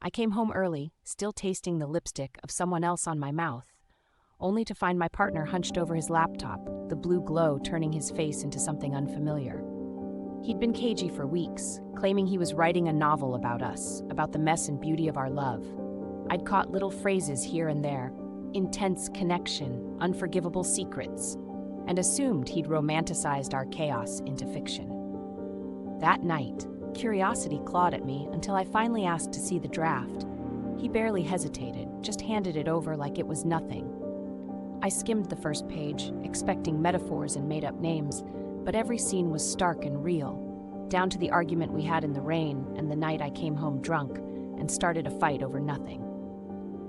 I came home early, still tasting the lipstick of someone else on my mouth, only to find my partner hunched over his laptop, the blue glow turning his face into something unfamiliar. He'd been cagey for weeks, claiming he was writing a novel about us, about the mess and beauty of our love. I'd caught little phrases here and there, intense connection, unforgivable secrets, and assumed he'd romanticized our chaos into fiction. That night, curiosity clawed at me until I finally asked to see the draft. He barely hesitated, just handed it over like it was nothing. I skimmed the first page, expecting metaphors and made-up names, but every scene was stark and real, down to the argument we had in the rain and the night I came home drunk and started a fight over nothing.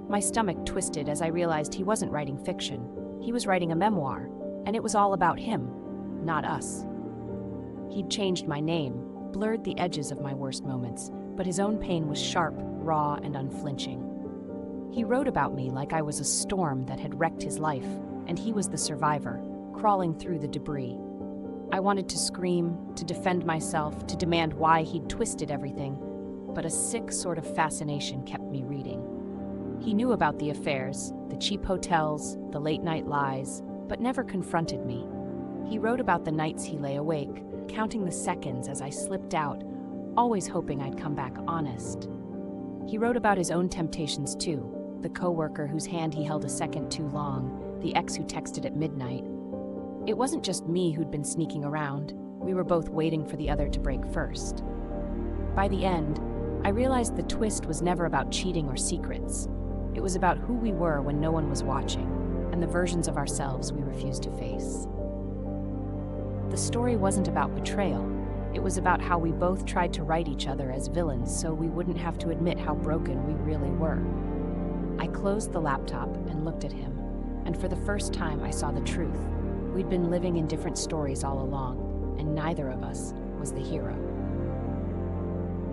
My stomach twisted as I realized he wasn't writing fiction. He was writing a memoir, and it was all about him, not us. He'd changed my name, blurred the edges of my worst moments, but his own pain was sharp, raw, and unflinching. He wrote about me like I was a storm that had wrecked his life, and he was the survivor, crawling through the debris. I wanted to scream, to defend myself, to demand why he'd twisted everything, but a sick sort of fascination kept me reading. He knew about the affairs, the cheap hotels, the late-night lies, but never confronted me. He wrote about the nights he lay awake, counting the seconds as I slipped out, always hoping I'd come back honest. He wrote about his own temptations too, the coworker whose hand he held a second too long, the ex who texted at midnight. It wasn't just me who'd been sneaking around. We were both waiting for the other to break first. By the end, I realized the twist was never about cheating or secrets. It was about who we were when no one was watching, and the versions of ourselves we refused to face. The story wasn't about betrayal. It was about how we both tried to write each other as villains so we wouldn't have to admit how broken we really were. I closed the laptop and looked at him, and for the first time I saw the truth. We'd been living in different stories all along, and neither of us was the hero.